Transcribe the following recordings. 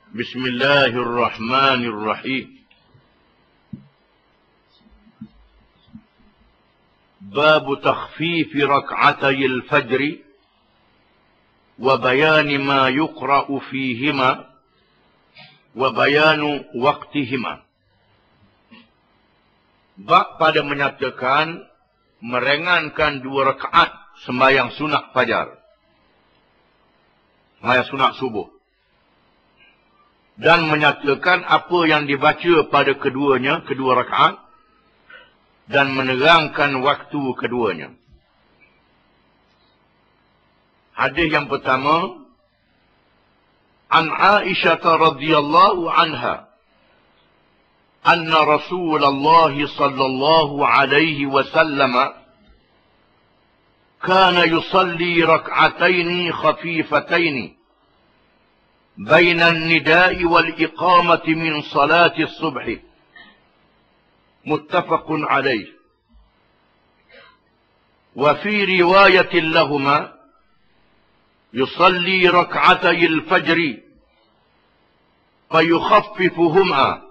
Bismillahirrahmanirrahim. Bab takhfif rak'atay al-fajr wa bayan ma yuqra'u fihima wa bayan waqtihima. Bab pada menyatakan meringankan 2 rakaat sembahyang sunat fajar, sembahyang sunat subuh, dan menyatakan apa yang dibaca pada keduanya, kedua rakaat, dan menerangkan waktu keduanya. Hadis yang pertama, an Aisyah radhiyallahu anha anna Rasulullah sallallahu alaihi wasallam kana yusalli rak'ataini khafifataini بين النداء والإقامة من صلاة الصبح متفق عليه. وفي رواية لهما يصلي ركعتي الفجر فيخففهما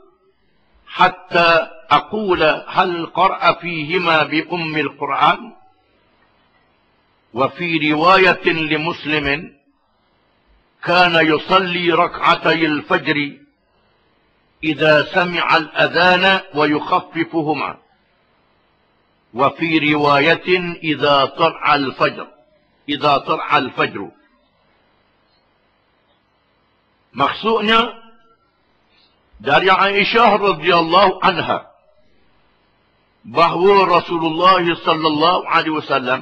حتى أقول هل قرأ فيهما بأم القرآن. وفي رواية لمسلم كان يصلي ركعتي الفجر إذا سمع الأذان ويخففهما. وفي رواية إذا طلع الفجر. Maksudnya dari Aisyah radhiyallahu anha bahawa Rasulullah sallallahu alaihi wasallam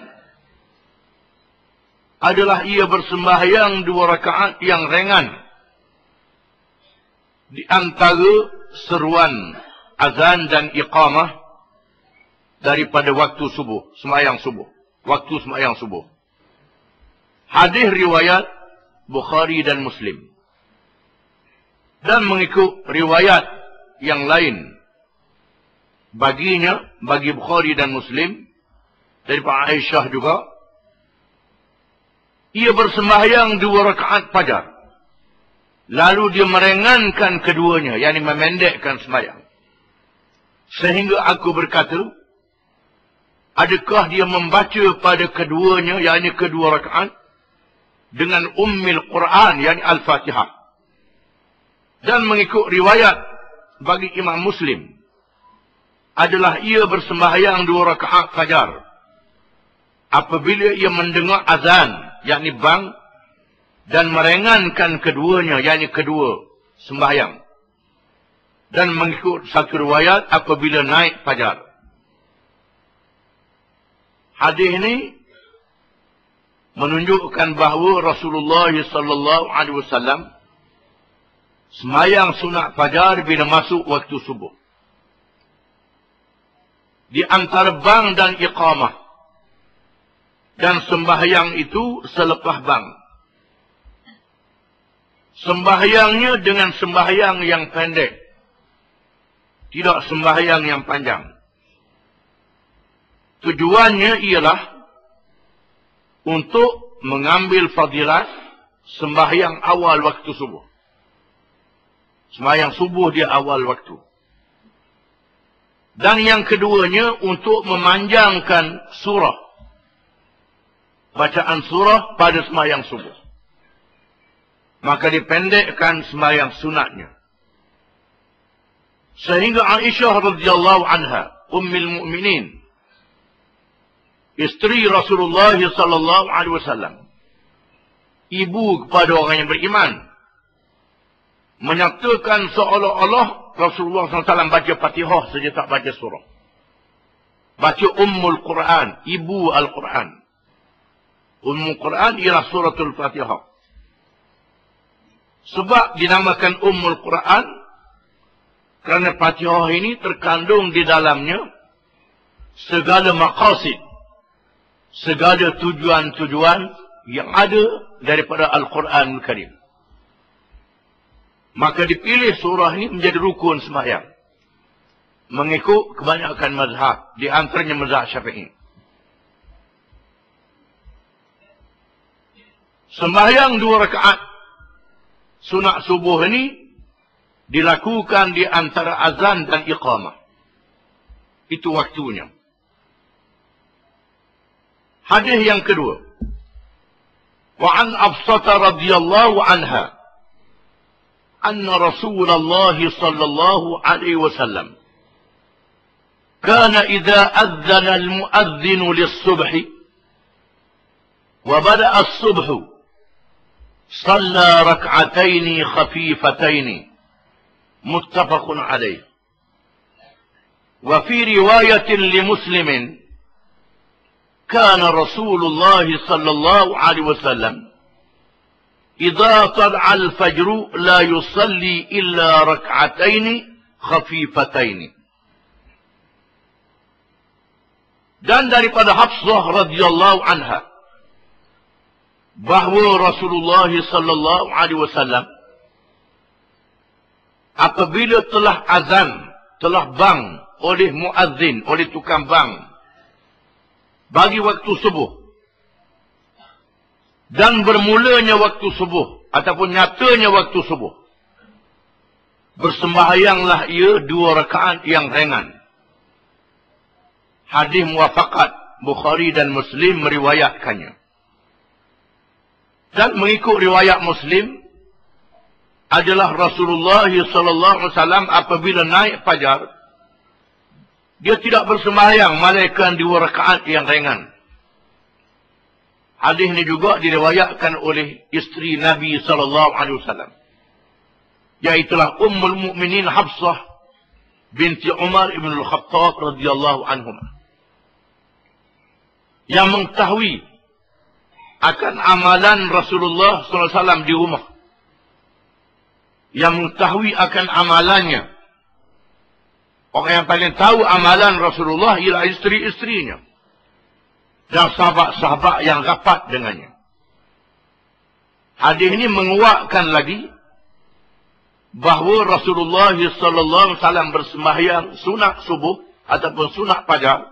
adalah ia bersembahyang 2 rakaat yang ringan di antara seruan azan dan iqamah daripada waktu subuh, sembahyang subuh, waktu sembahyang subuh. Hadis riwayat Bukhari dan Muslim. Dan mengikut riwayat yang lain baginya, bagi Bukhari dan Muslim, daripada Aisyah juga, ia bersembahyang 2 rakaat fajar. Lalu dia meringankan keduanya, yakni memendekkan sembahyang. Sehingga aku berkata, adakah dia membaca pada keduanya, yakni kedua rakaat, dengan Ummul Quran, yakni Al-Fatihah. Dan mengikut riwayat bagi Imam Muslim, adalah ia bersembahyang 2 rakaat fajar apabila ia mendengar azan, yakni bang, dan meringankan keduanya, yakni kedua sembahyang. Dan mengikut satu riwayat apabila naik fajar. Hadis ini menunjukkan bahawa Rasulullah sallallahu alaihi wasallam sembahyang sunat fajar bila masuk waktu subuh. Di antara bang dan iqamah. Dan sembahyang itu selepas bang. Sembahyangnya dengan sembahyang yang pendek. Tidak sembahyang yang panjang. Tujuannya ialah untuk mengambil fadilat sembahyang awal waktu subuh. Sembahyang subuh dia awal waktu. Dan yang keduanya untuk memanjangkan surah. Bacaan surah pada sembahyang subuh. Maka dipendekkan sembahyang sunatnya. Sehingga Aisyah radhiyallahu anha, Ummul Mukminin, isteri Rasulullah sallallahu alaihi wasallam, ibu kepada orang yang beriman, menyatakan seolah-olah Rasulullah SAW baca Fatihah saja, tak baca surah. Baca Ummul Quran, ibu Al-Quran. Ummul Quran ialah suratul Fatihah. Sebab dinamakan Ummul Quran kerana Fatihah ini terkandung di dalamnya segala maqasid, segala tujuan-tujuan yang ada daripada Al-Quran Al-Karim. Maka dipilih surah ini menjadi rukun sembahyang. Mengikut kebanyakan mazhab, di antaranya mazhab Syafi'i. Sembahyang 2 rakaat sunat subuh ini dilakukan di antara azan dan iqamah. Itu waktunya. Hadis yang kedua. Wa an Hafsah radhiyallahu anha anna Rasulullah sallallahu alaihi wasallam kana idza adzana al-muadzin lis-subh wa bada'a as-subh shalla rak'atayn khafifatayn muttafaqun alayh. Wa fi riwayatin li Muslimin kana Rasulullah sallallahu alaihi wasallam إذا طلع الفجر لا يصلي إلا ركعتين خفيفتين. Dan daripada Hafsah radhiyallahu anha bahawa Rasulullah sallallahu alaihi wasallam apabila telah azan, telah bang oleh muazzin, oleh tukang bang bagi waktu subuh, dan bermulanya waktu subuh ataupun nyatanya waktu subuh, bersembahyanglah ia 2 rakaat yang ringan. Hadis muwafaqat Bukhari dan Muslim meriwayatkannya. Dan mengikut riwayat Muslim adalah Rasulullah sallallahu alaihi wasallam apabila naik fajar, dia tidak bersembahyang melainkan 2 rakaat yang ringan. Hadis ini juga diriwayatkan oleh isteri Nabi sallallahu alaihi wasallam, yaitulah Ummul Mukminin Hafsah binti Umar ibn al-Khattab radhiyallahu anhum, yang mengetahui akan amalan Rasulullah sallallahu alaihi wasallam di rumah, yang mengetahui akan amalannya. Orang yang paling tahu amalan Rasulullah ialah isteri-isterinya dan sahabat-sahabat yang rapat dengannya. Hadis ini menguatkan lagi bahawa Rasulullah sallallahu alaihi wasallam bersembahyang sunat subuh ataupun sunat fajar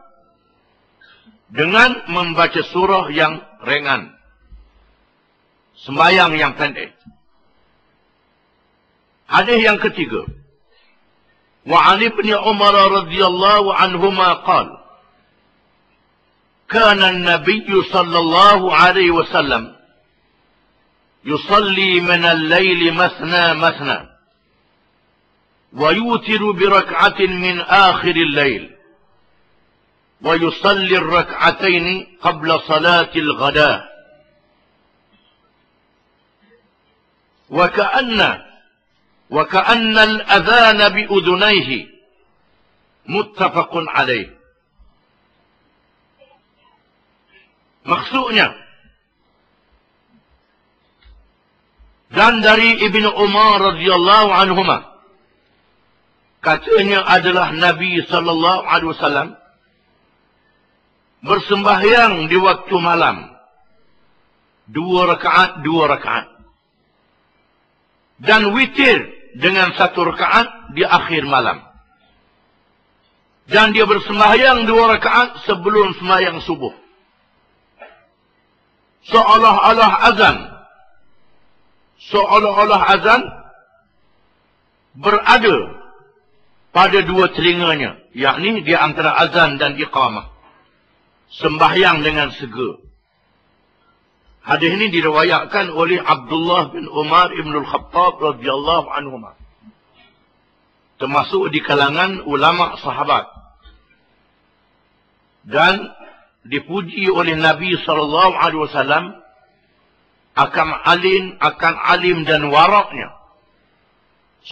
dengan membaca surah yang ringan, sembahyang yang pendek. Hadis yang ketiga. Wa 'an Ibnu Umar radhiyallahu anhuma qala كان النبي صلى الله عليه وسلم يصلي من الليل مثنى مثنى ويوتر بركعة من آخر الليل ويصلي الركعتين قبل صلاة الغداء وكأن الأذان بأذنيه متفق عليه. Maksudnya, dan dari Ibnu Umar radhiyallahu anhuma, katanya adalah Nabi sallallahu alaihi wasallam bersembahyang di waktu malam 2 rakaat, dan witir dengan 1 rakaat di akhir malam, dan dia bersembahyang 2 rakaat sebelum sembahyang subuh. Seolah-olah azan berada pada 2 telinganya, yakni di antara azan dan iqamah, sembahyang dengan segera. Hadis ini diriwayatkan oleh Abdullah bin Umar ibn al-Khattab radhiyallahu anhuma, termasuk di kalangan ulama sahabat, dan dipuji oleh Nabi sallallahu alaihi wasallam akan alim dan waraknya.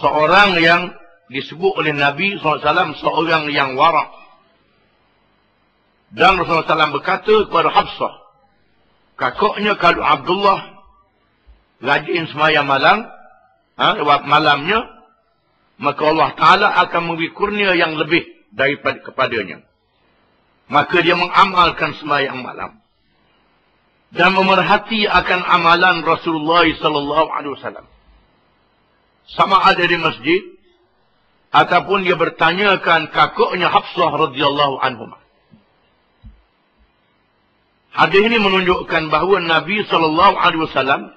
Seorang yang disebut oleh Nabi sallallahu alaihi wasallam seorang yang warak. Dan Rasulullah SAW berkata kepada Hafsah, kakaknya kalau Abdullah rajin sembahyang malamnya, maka Allah Ta'ala akan memberi kurnia yang lebih daripada kepadanya. Maka dia mengamalkan sembahyang malam dan memerhati akan amalan Rasulullah sallallahu alaihi wasallam, sama ada di masjid ataupun dia bertanyakan kakaknya Hafsah radhiyallahu anhuma. Hadis ini menunjukkan bahawa Nabi sallallahu alaihi wasallam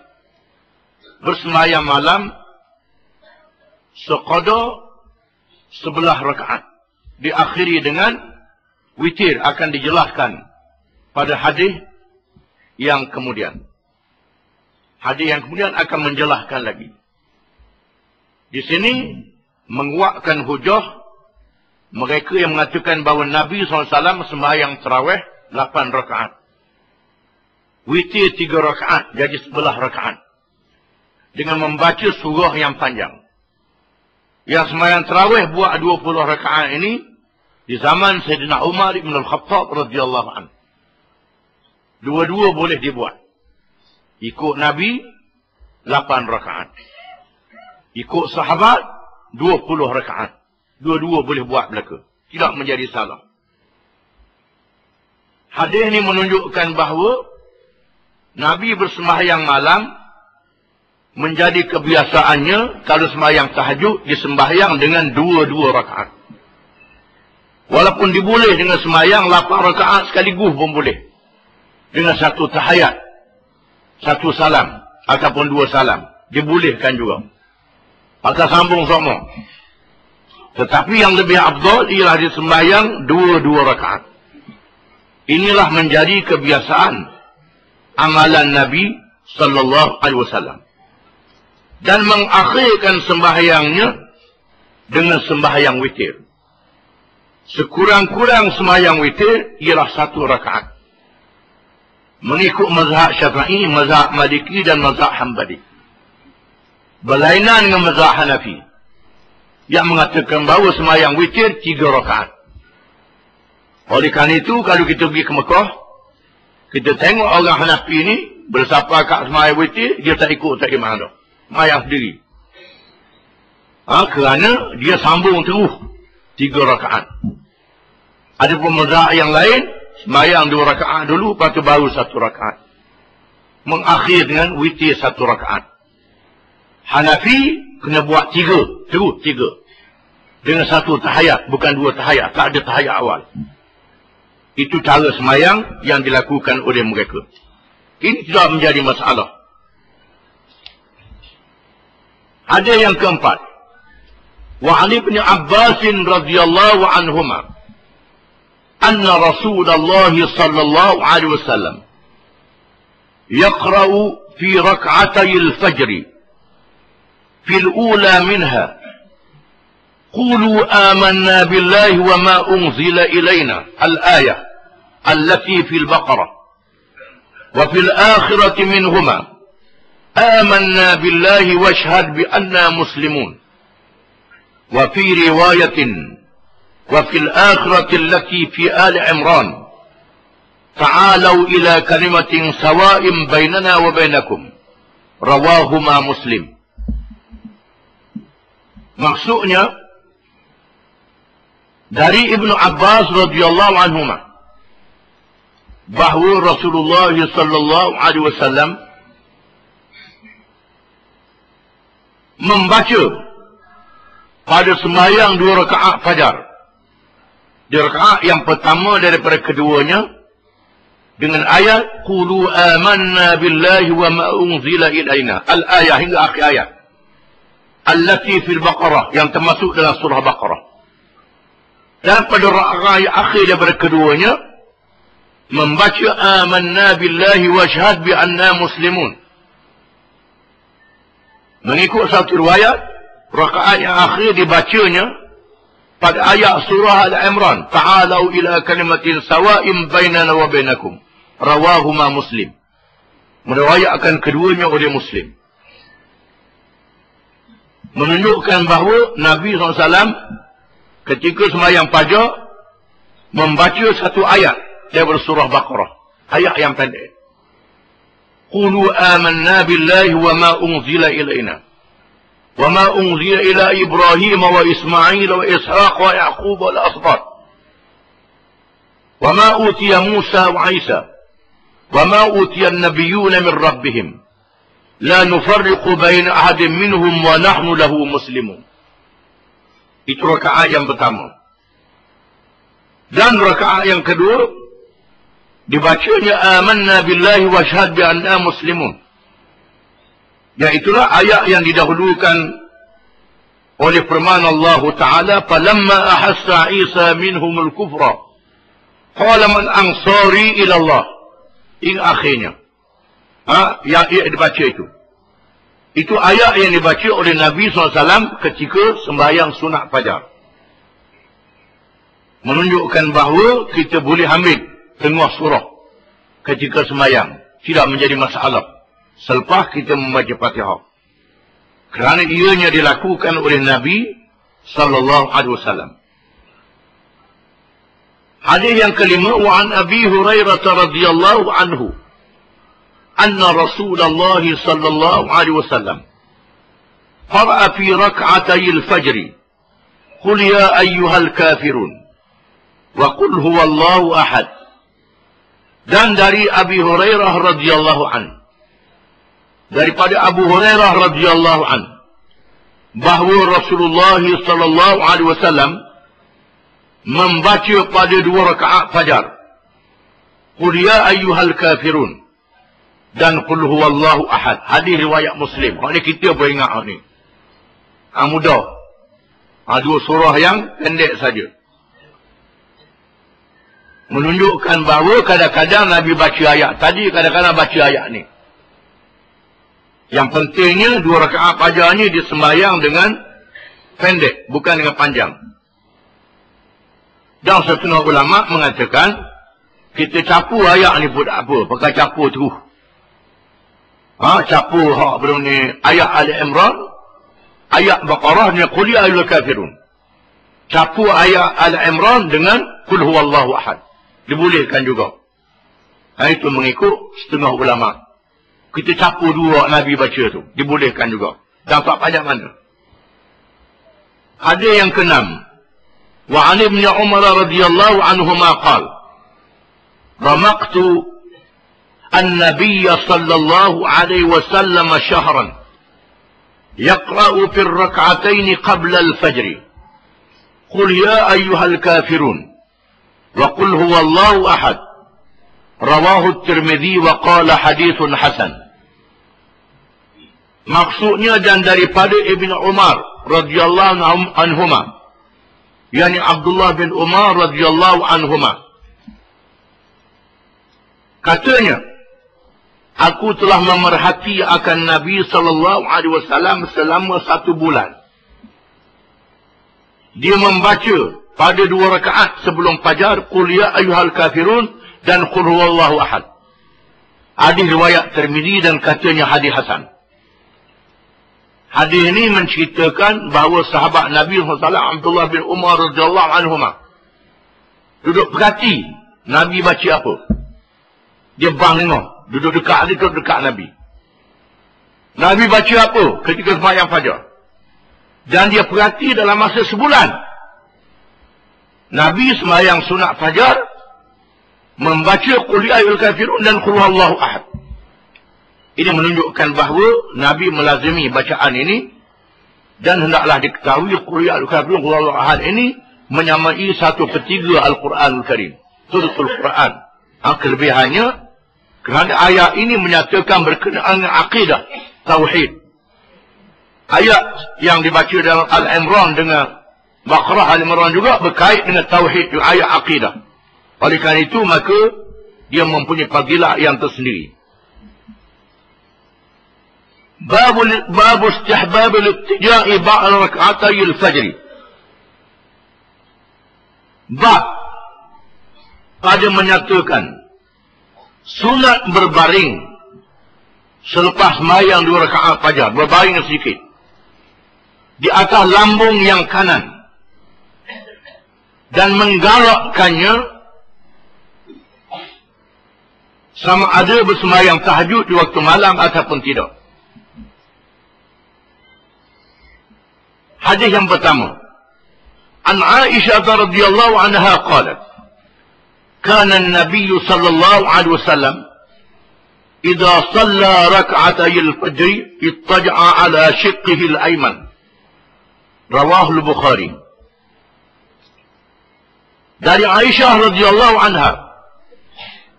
bersembahyang malam Seqada 11 rakaat. Diakhiri dengan witir, akan dijelaskan pada hadis yang kemudian. Hadis yang kemudian akan menjelaskan lagi. Di sini menguatkan hujah mereka yang mengatakan bahawa Nabi SAW sembahyang tarawih 8 rakaat. Witir 3 rakaat, jadi 11 rakaat. Dengan membaca surah yang panjang. Yang sembahyang tarawih buat 20 rakaat ini di zaman Sayyidina Umar ibn al-Khattab radhiyallahu anhu. Dua-dua boleh dibuat. Ikut Nabi 8 rakaat. Ikut sahabat 20 rakaat. Dua-dua boleh buat belaka. Tidak menjadi salah. Hadis ini menunjukkan bahawa Nabi bersembahyang malam menjadi kebiasaannya kalau sembahyang tahajud disembahyang dengan 2 rakaat. Walaupun diboleh dengan sembahyang 8 rakaat sekaligus pun boleh. Dengan 1 tahiyat, 1 salam ataupun 2 salam dibolehkan juga. Maka sambung semua. Tetapi yang lebih afdal ialah disembahyang 2 rakaat. Inilah menjadi kebiasaan amalan Nabi sallallahu alaihi wasallam. Dan mengakhirkan sembahyangnya dengan sembahyang witir. Sekurang-kurang sembahyang witir ialah 1 rakaat. Mengikut mazhab Syafi'i, mazhab Maliki dan mazhab Hanbali. Berlainan dengan mazhab Hanafi yang mengatakan bahawa sembahyang witir 3 rakaat. Oleh kerana itu, kalau kita pergi ke Mekah, kita tengok orang Hanafi ini bersepakat sembahyang witir, dia tak ikut tak imam dah. Sembahyang sendiri. Kerana dia sambung terus 3 rakaat. Ada pun mazhab yang lain, sembahyang 2 rakaat dulu, lepas tu baru 1 rakaat. Mengakhir dengan witir 1 rakaat. Hanafi kena buat 3, terus 3. Dengan 1 tahayat, bukan 2 tahayat. Tak ada tahayat awal. Itu cara sembahyang yang dilakukan oleh mereka. Ini tidak menjadi masalah. Hadis yang keempat. Wa 'an Ibn Abbas radhiyallahu anhuma anna Rasulullah sallallahu alaihi wasallam yaqra'u fi rak'atay al-fajr fi al-ula minha قولوا آمنا بالله وما أنزل إلينا الآية التي في البقرة وفي الآخرة منهما آمنا بالله واشهد بأننا مسلمون وفي رواية وفي الآخرة التي في آل عمران تعالوا إلى كلمة سواء بيننا وبينكم رواهما مسلم. Maksudnya dari Ibnu Abbas radhiyallahu anhuma bahawa Rasulullah sallallahu alaihi wasallam membaca pada sembahyang 2 rakaat fajar. Di rakaat yang pertama daripada keduanya dengan ayat qulu amanna billahi wa ma unzila ilaina al-ayah hingga akhir ayat. Allati fil Baqarah yang termasuk dalam surah Baqarah. Dan pada rakaat akhir daripada keduanya membaca amanna billahi wa syahad bi anna muslimun. Mengikut satu riwayat, rakaat yang akhir dibacanya pada ayat surah Al-Imran, ta'alau ila kalimatin sawa'im bainana wa bainakum. Rawahuma Muslim. Meriwayatkan keduanya oleh Muslim. Menunjukkan bahawa Nabi SAW ketika sembahyang fajar membaca satu ayat daripada surah Baqarah, ayat yang pendek. Qulu amanna billahi wa ma unzila ilaina wa ma unzila ila Ibrahim wa Ismail wa Ishaq wa Yaqub wal asbat wa ma utiya Musa wa Isa wa ma utiya an-nabiyyuna min rabbihim la nufarriqu baina ahadin minhum wa nahnu lahu muslimun. Itu rakaat yang pertama. Dan rakaat yang kedua dibacanya amanna billahi wa syahad bi anna muslimun. Iaitulah ayat yang didahulukan oleh firman Allah Ta'ala, falamma ahassa Isa minhumul kufra qala man ansari ila Allah. Hingga akhirnya. Yang dibaca itu. Itu ayat yang dibaca oleh Nabi SAW ketika sembahyang sunat fajar. Menunjukkan bahawa kita boleh ambil tengah surah ketika sembahyang. Tidak menjadi masalah selepas kita membaca Fatihah. Kerana ianya dilakukan oleh Nabi SAW. Hadis yang kelima, wa an Abi Hurairah radhiyallahu anhu anna Rasulullah sallallahu alaihi wasallam qara'a fi rak'atay al-fajr qul ya ayyuhal kafirun wa qul huwallahu ahad. Dan dari Abi Hurairah radhiyallahu anhu, daripada Abu Hurairah radhiyallahu anhu, bahawa Rasulullah sallallahu alaihi wasallam membaca pada 2 rakaat fajar, qul ya ayyuhal kafirun dan qul huwallahu ahad. Hadis riwayat Muslim. Hak ni kita boleh ingat hak ni. Mudah. 2 surah yang pendek saja. Menunjukkan bahawa kadang-kadang Nabi baca ayat tadi, kadang-kadang baca ayat ni. Yang pentingnya 2 rakaat fajar ni disembahyang dengan pendek, bukan dengan panjang. Dan setengah ulama mengatakan kita capu ayat ni pun tak apa, pakai capu terus. Capu hak belum ni ayat Ali Imran, ayat Baqarah ni qul ya ayyuhal kafirun. Capu ayat Ali Imran dengan qul huwallahu ahad. Dibolehkan juga. Itu mengikut setengah ulama. Kita capu 2 Nabi baca tu, dibolehkan juga. Dan tak panjang mana. Ada yang ke-6. وعن ابن عمر رضي الله عنهما قال رمقت النبي صلى الله عليه وسلم شهرا يقرأ في الركعتين قبل الفجر قل يا أيها الكافرون وقل هو الله أحد. رواه الترمذي وقال حديث حسن. Maksudnya dan daripada Ibn Umar radhiyallahu anhuma, yakni Abdullah bin Umar radhiyallahu anhuma, katanya, aku telah memerhati akan Nabi sallallahu alaihi wasallam selama 1 bulan. Dia membaca pada 2 rakaat sebelum fajar qul ya ayyuhal kafirun dan qul huwallahu ahad. Hadis riwayat Tirmizi dan katanya hadis hasan. Hadis ini menceritakan bahawa sahabat Nabi SAW Abdullah bin Umar radhiyallahu anhuma duduk perhati Nabi baca apa. Dia bang tengok, duduk dekat Nabi. Nabi baca apa ketika sembahyang fajar. Dan dia perhati dalam masa sebulan Nabi sembahyang sunat fajar membaca qul ya ayyuhal kafirun dan qul huwallahu ahad. Ini menunjukkan bahawa Nabi melazimi bacaan ini, dan hendaklah diketahui qul ya ayyuhal kafirun qul huwallahu ahad ini menyamai 1/3 Al-Quranul Karim, suratul Quran. Kelebihannya kerana ayat ini menyatakan berkenaan dengan akidah tauhid. Ayat yang dibaca dalam Al-Imran dengan Baqarah Al-Imran juga berkait dengan tauhid, ayat akidah. Oleh kerana itu maka dia mempunyai fadilah yang tersendiri. باب استحباب الابتداء بعد ركعتي الفجر. Bab pada menyatakan sunat berbaring selepas sembahyang 2 rakaat fajar, berbaring sedikit di atas lambung yang kanan dan menggalakkannya sama ada bersembahyang tahajud di waktu malam ataupun tidak. Hadis yang pertama, an Aisyah radhiyallahu anha qalat, kana an-nabiy sallallahu alaihi wasallam idza shalla rak'atay al-fajr ittaja'a ala shiqqihi al-ayman. Rawahu al-Bukhari. Dari Aisyah radhiyallahu anha,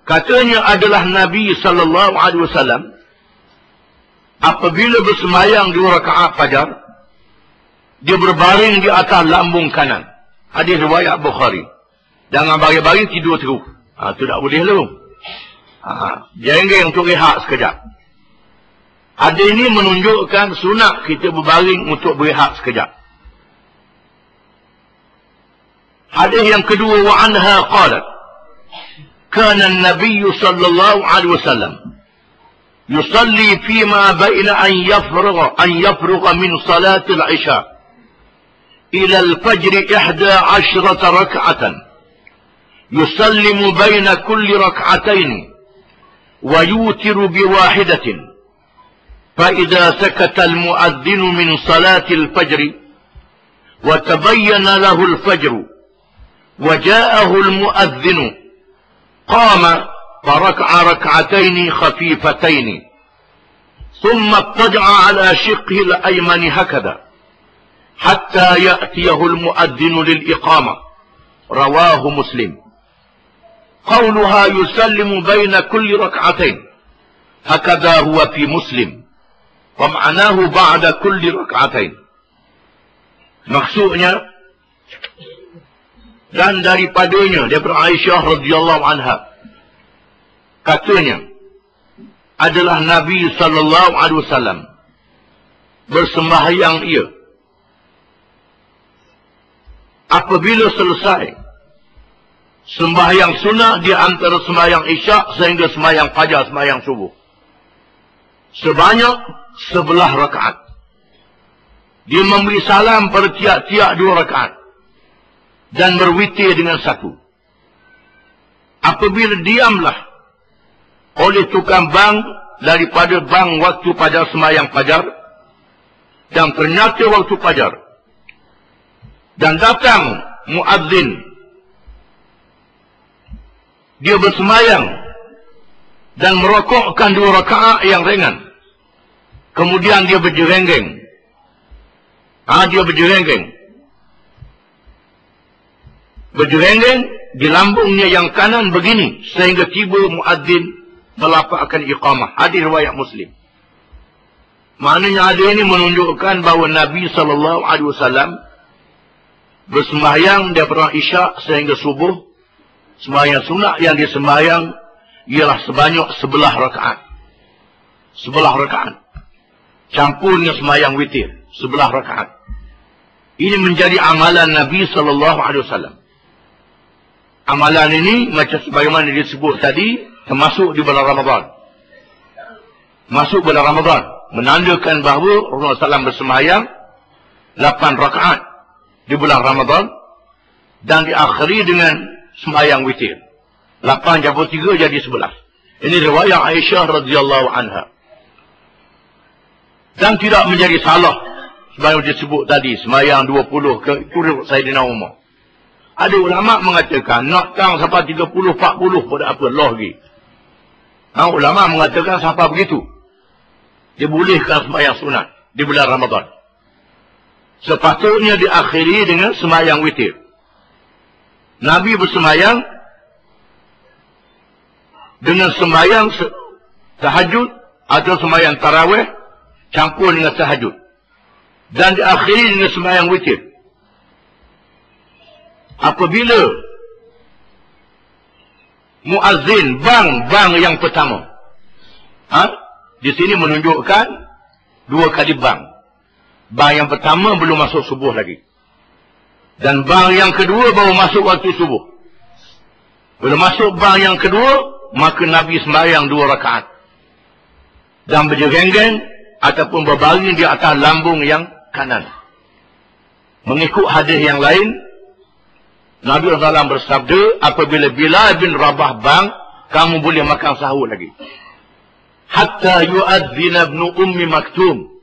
katanya adalah Nabi sallallahu alaihi wasallam apabila bersembahyang 2 rakaat fajar, dia berbaring di atas lambung kanan. Hadis riwayat Bukhari. Jangan baring-baring tidur terus. Itu tak boleh lu. Jengeng untuk rehat sekejap. Hadis ini menunjukkan sunat kita berbaring untuk berehat sekejap. Hadis yang kedua, wa anha qalat, kana an-nabiy sallallahu alaihi wasallam yusalli fima baina an yafrugha min salati al-isha ila al-fajr 11 rak'atan yusallimu baina kulli rak'atayn wa yutiru biwahidatin fa idza sakata al-mu'adhdhin min salati al-fajr wa tabayyana lahu al-fajr وجاءه المؤذن قام فركع ركعتين خفيفتين ثم اضطجع على شقه الأيمن هكذا حتى يأتيه المؤذن للإقامة رواه مسلم. قولها يسلم بين كل ركعتين هكذا هو في مسلم ومعناه بعد كل ركعتين. maksudnya dan daripadanya daripada Aisyah radhiyallahu anha katanya adalah Nabi sallallahu alaihi wasallam bersembahyang ia apabila selesai sembahyang sunnah di antara sembahyang isyak sehingga sembahyang fajar, sembahyang subuh, sebanyak 11 rakaat. Dia memberi salam pada tiap-tiap 2 rakaat dan berwitir dengan 1. Apabila diamlah oleh tukang bank daripada bank waktu fajar, sembahyang fajar, dan ternyata waktu fajar, dan datang muadzin, dia bersembahyang dan merokokkan 2 rakaat yang ringan, kemudian dia berjerenggeng. Dia berjerenggeng di lambungnya yang kanan begini sehingga tiba muadzin melafazkan iqamah. Hadis riwayat Muslim. Maknanya hadis ini menunjukkan bahawa Nabi sallallahu alaihi wasallam bersembahyang daripada isyak sehingga subuh. Sembahyang sunat yang dia sembahyang ialah sebanyak 11 rakaat. 11 rakaat. Campur dengan sembahyang witir, 11 rakaat. Ini menjadi amalan Nabi sallallahu alaihi wasallam. Amalan ini macam sebagaimana disebut tadi, termasuk di bulan Ramadan. Masuk bulan Ramadan, menandakan bahawa Rasulullah SAW bersembahyang 8 rakaat di bulan Ramadan dan diakhiri dengan sembahyang witir. 8 jabut 3 jadi 11. Ini riwayat Aisyah radhiyallahu anha. Dan tidak menjadi salah sebagaimana disebut tadi, sembahyang 20 ke ikut Sayyidina Umar. Ada ulama mengatakan nak tang sampai 30, 40 pada apa Allah lagi. Ulama mengatakan sampai begitu. Dia bolehkan sembahyang sunat di bulan Ramadan. Sepatutnya diakhiri dengan sembahyang witir. Nabi bersembahyang dengan sembahyang tahajud atau sembahyang tarawih campur dengan tahajud. Dan diakhiri dengan sembahyang witir. Apabila muazzin bang yang pertama, di sini menunjukkan 2 kali bang. Bang yang pertama belum masuk subuh lagi, dan bang yang kedua baru masuk waktu subuh. Bila masuk bang yang kedua, maka Nabi sembahyang 2 rakaat dan berjerenggeng ataupun berbaring di atas lambung yang kanan. Mengikut hadis yang lain, Nabi SAW bersabda, apabila Bilal bin Rabah bang, kamu boleh makan sahur lagi. Hatta yu'adzina ibn Ummi Maktum.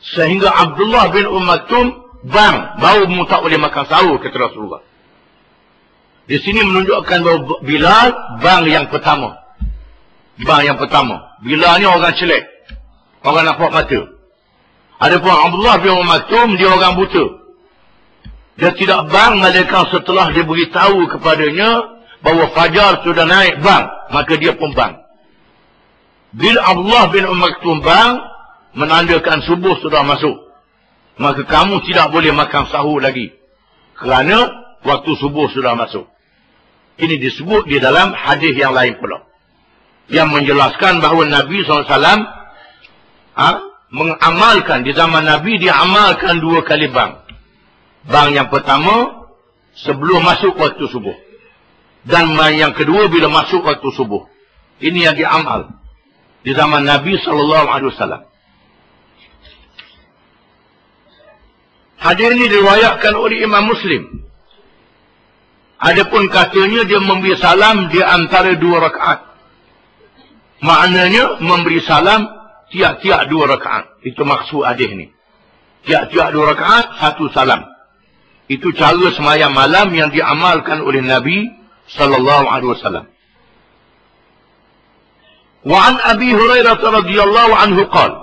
Sehingga Abdullah bin Maktum bang, baru kamu tak boleh makan sahur, kata Rasulullah. Di sini menunjukkan bahawa Bilal bang yang pertama. Bang yang pertama. Bilal ni orang celek, orang nampak mata. Adapun Abdullah bin Maktum, dia orang buta. Dia tidak bang malaikat setelah dia beritahu kepadanya bahawa fajar sudah naik bang, maka dia pun bang. Bila Abdullah bin Maktum bang, menandakan subuh sudah masuk. maka kamu tidak boleh makan sahur lagi. Kerana waktu subuh sudah masuk. Ini disebut di dalam hadis yang lain pula. Yang menjelaskan bahawa Nabi SAW mengamalkan, di zaman Nabi dia amalkan 2 kali bang. Bang yang pertama sebelum masuk waktu subuh. Dan bang yang kedua bila masuk waktu subuh. Ini yang diamal di zaman Nabi SAW. Hadis ini diriwayatkan oleh Imam Muslim. Adapun katanya dia memberi salam di antara 2 rakaat. Maknanya memberi salam tiap-tiap 2 rakaat. Itu maksud hadis ini. Tiap-tiap 2 rakaat, 1 salam. Itu cara sembahyang malam yang diamalkan oleh Nabi sallallahu alaihi wasallam. Wa an Abi Hurairah radhiyallahu anhu qala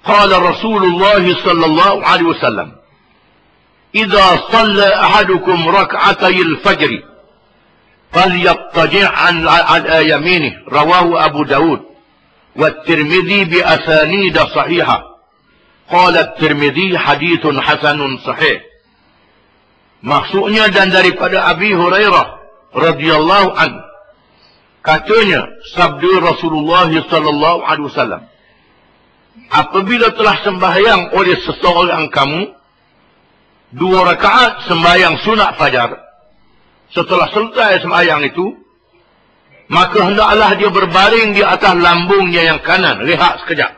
qala Rasulullah sallallahu alaihi wasallam idza shalla ahadukum rak'atay al-fajr falyattaji' an yaminih rawahu Abu Dawud wa Tirmidzi bi asanid sahihah qala Tirmidzi hadithun hasanun sahih. Maksudnya dan daripada Abi Hurairah radhiyallahu anhu katanya sabda Rasulullah sallallahu alaihi wasallam, apabila telah sembahyang oleh seseorang kamu 2 rakaat sembahyang sunat fajar, setelah selesai sembahyang itu, maka hendaklah dia berbaring di atas lambungnya yang kanan, rehat sekejap.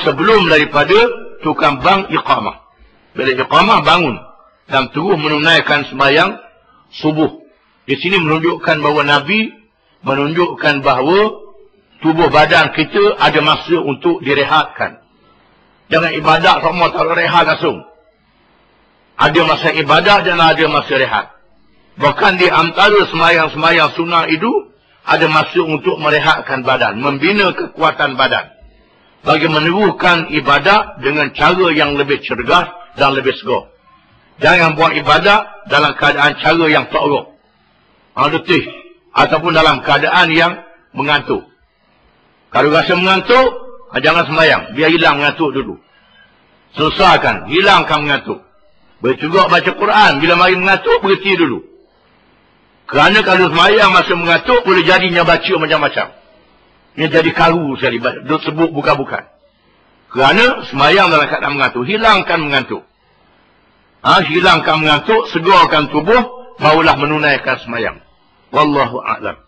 Sebelum daripada tukang bang iqamah. Bila iqamah bangun dan terus menunaikan sembahyang subuh. Di sini menunjukkan bahawa Nabi menunjukkan bahawa tubuh badan kita ada masa untuk direhatkan. Jangan ibadat semua tak rehat langsung. Ada masa ibadat dan ada masa rehat. Bahkan di antara sembahyang-sembahyang sunnah itu ada masa untuk merehatkan badan, membina kekuatan badan. Bagi meneruskan ibadat dengan cara yang lebih cergas dan lebih segar. Jangan buat ibadat dalam keadaan cara yang tak elok. Letih. Ataupun dalam keadaan yang mengantuk. Kalau rasa mengantuk, jangan sembahyang. Biar hilang mengantuk dulu. Selesaikan. Hilangkan mengantuk. Begitu juga baca Quran. Bila mari mengantuk, berhenti dulu. Kerana kalau sembahyang masa mengantuk, boleh jadinya baca macam-macam. Ia jadi karu sekali. Sebut bukan-bukan. Kerana sembahyang dalam keadaan mengantuk. Hilangkan mengantuk. Hilangkan mengantuk, segarkan tubuh, barulah menunaikan sembahyang. Wallahu a'lam.